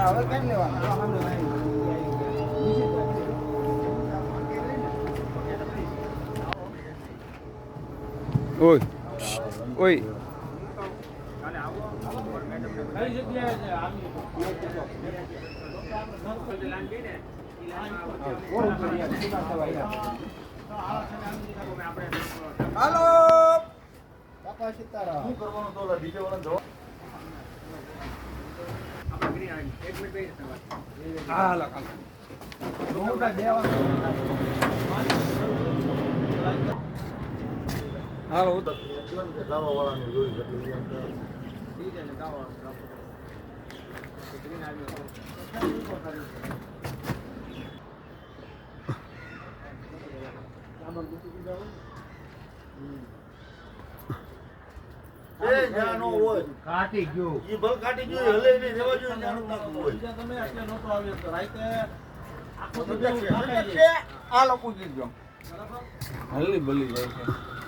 હવે કેમ લેવાનું? ઓય ઓય હાલો બાપા સીતારામ. શું કરવાનું તો ડીજે વાળા જવા. હા લખા હાલો ગાવા વાળાનું જોઈ કાટી ગયું ઈ ભલ કાટી ગયું હલે નહીં રેવા જોઈએ જાણું નાખવું હોય. તમે એટલે નહોતો આવ્યો તો રાતે આખો આ લોકો જીત ગયો હલ્લી બલી જાય છે